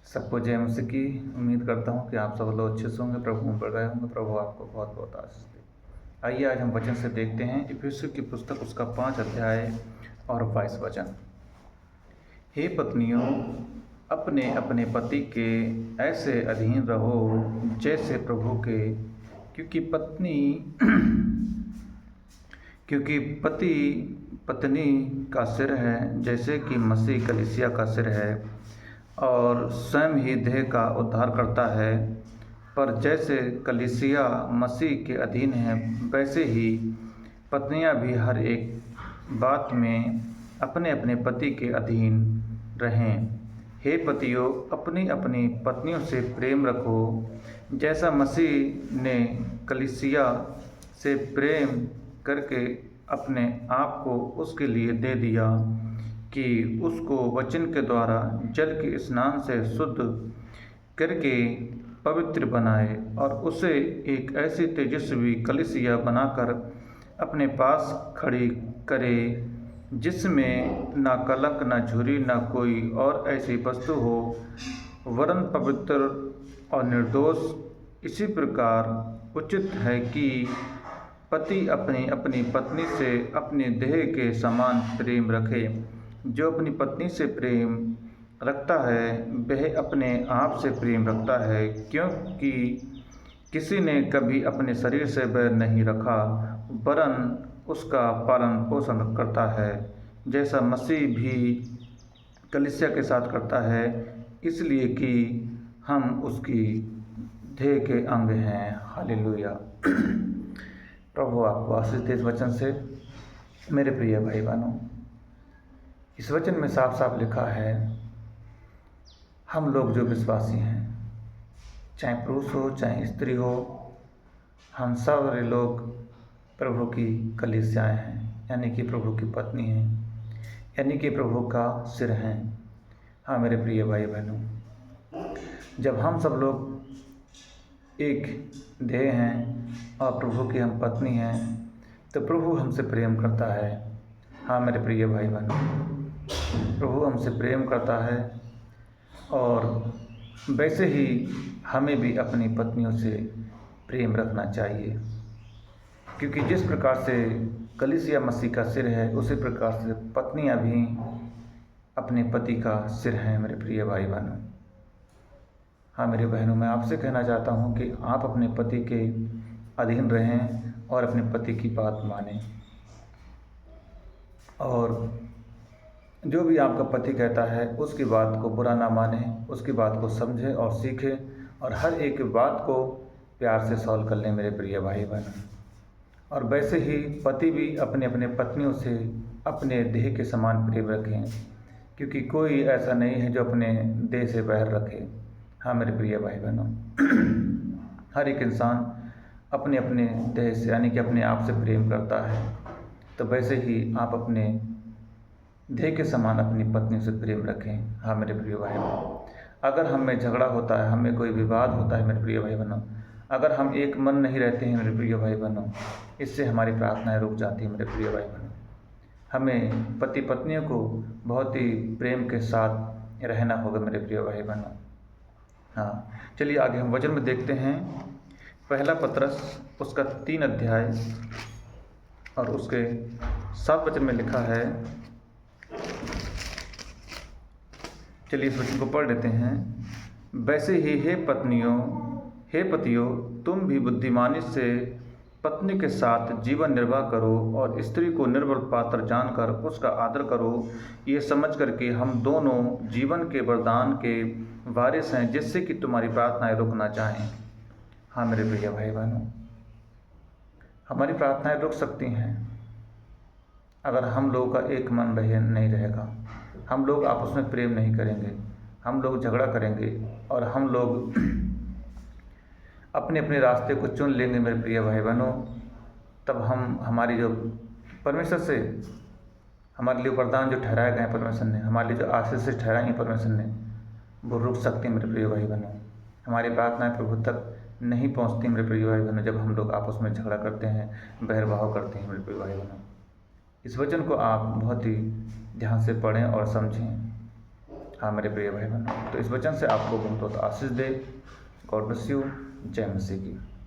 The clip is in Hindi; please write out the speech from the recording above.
सबको जय मसीह की। उम्मीद करता हूँ कि आप सब लोग अच्छे से होंगे, प्रभु में बढ़ रहे होंगे। प्रभु आपको बहुत बहुत आशीष दे। आइए आज हम वचन से देखते हैं इफिसियों की पुस्तक उसका 5 अध्याय और 22 वचन। हे पत्नियों, अपने अपने पति के ऐसे अधीन रहो जैसे प्रभु के, क्योंकि पति पत्नी का सिर है, जैसे कि मसीह कलीसिया का सिर है और स्वयं ही देह का उद्धार करता है। पर जैसे कलीसिया मसीह के अधीन है, वैसे ही पत्नियां भी हर एक बात में अपने अपने पति के अधीन रहें। हे पतियों, अपनी अपनी पत्नियों से प्रेम रखो, जैसा मसीह ने कलीसिया से प्रेम करके अपने आप को उसके लिए दे दिया कि उसको वचन के द्वारा जल के स्नान से शुद्ध करके पवित्र बनाए और उसे एक ऐसी तेजस्वी कलीसिया बनाकर अपने पास खड़ी करे, जिसमें न कलंक, न झुर्री, न कोई और ऐसी वस्तु हो, वरन पवित्र और निर्दोष। इसी प्रकार उचित है कि पति अपनी अपनी पत्नी से अपने देह के समान प्रेम रखे। जो अपनी पत्नी से प्रेम रखता है वह अपने आप से प्रेम रखता है, क्योंकि किसी ने कभी अपने शरीर से बैर नहीं रखा, वरन उसका पालन पोषण करता है, जैसा मसीह भी कलीसिया के साथ करता है, इसलिए कि हम उसकी देह के अंग हैं। हालेलुया। प्रभु आपको आशीष दे इस वचन से। मेरे प्रिय भाई बहनों, इस वचन में साफ साफ लिखा है, हम लोग जो विश्वासी हैं, चाहे पुरुष हो चाहे स्त्री हो, हम सारे लोग प्रभु की कलीसियाएं हैं, यानी कि प्रभु की पत्नी हैं, यानी कि प्रभु का सिर हैं। हाँ मेरे प्रिय भाई बहनों, जब हम सब लोग एक देह हैं और प्रभु की हम पत्नी हैं, तो प्रभु हमसे प्रेम करता है। हाँ मेरे प्रिय भाई बहनों, प्रभु हमसे प्रेम करता है और वैसे ही हमें भी अपनी पत्नियों से प्रेम रखना चाहिए, क्योंकि जिस प्रकार से कलीसिया मसीह का सिर है, उसी प्रकार से पत्नियां भी अपने पति का सिर हैं। मेरे प्रिय भाई बहनों, हाँ मेरे बहनों, मैं आपसे कहना चाहता हूँ कि आप अपने पति के अधीन रहें और अपने पति की बात मानें, और जो भी आपका पति कहता है उसकी बात को बुरा ना माने, उसकी बात को समझे और सीखे, और हर एक बात को प्यार से सॉल्व कर लें मेरे प्रिय भाई बहन। और वैसे ही पति भी अपने अपने पत्नियों से अपने देह के समान प्रेम रखें, क्योंकि कोई ऐसा नहीं है जो अपने देह से बैर रखे। हाँ मेरे प्रिय भाई बहनों, हर एक इंसान अपने अपने देह से यानी कि अपने आप से प्रेम करता है, तो वैसे ही आप अपने देह के समान अपनी पत्नी से प्रेम रखें। हाँ मेरे प्रिय भाई बहनों, अगर हम में झगड़ा होता है, हमें कोई विवाद होता है मेरे प्रिय भाई बहनों, अगर हम एक मन नहीं रहते हैं मेरे प्रिय भाई बहनों, इससे हमारी प्रार्थनाएं रुक जाती हैं मेरे प्रिय भाई बहनों। हमें पति पत्नियों को बहुत ही प्रेम के साथ रहना होगा मेरे प्रिय भाई बहनों। हाँ चलिए आगे हम वचन में देखते हैं। पहला पत्रस उसका 3 अध्याय और उसके 7 वचन में लिखा है। चलिए इस वचन को पढ़ लेते हैं। वैसे ही हे पतियों, तुम भी बुद्धिमानी से पत्नी के साथ जीवन निर्वाह करो और स्त्री को निर्बल पात्र जानकर उसका आदर करो, ये समझ कर कि हम दोनों जीवन के वरदान के वारिस हैं, जिससे कि तुम्हारी प्रार्थनाएं रुक ना जाएं। हाँ मेरे प्रिय भाई बहनों, हमारी प्रार्थनाएं रुक सकती हैं अगर हम लोगों का एक मन नहीं रहेगा, हम लोग आपस में प्रेम नहीं करेंगे, हम लोग झगड़ा करेंगे और हम लोग अपने अपने रास्ते को चुन लेंगे मेरे प्रिय भाई बहनों, तब हम हमारी जो परमेश्वर से हमारे लिए वरदान जो ठहराए गए हैं परमेश्वर ने, हमारे लिए जो आशीष से ठहराई हैं परमेश्वर ने, वो रुक सकती हैं मेरे प्रिय भाई बहनों। हमारी प्रार्थनाएं प्रभु तक नहीं पहुंचती मेरे प्रिय भाई बहनों, जब हम लोग आपस में झगड़ा करते हैं, बहिर्भाव करते हैं मेरे प्रिय भाई बहनों। इस वचन को आप बहुत ही ध्यान से पढ़ें और समझें। हाँ मेरे प्रिय भाई बहनों, तो इस वचन से आपको बहुत बहुत आशीष दे। God bless you. जय मसीह की।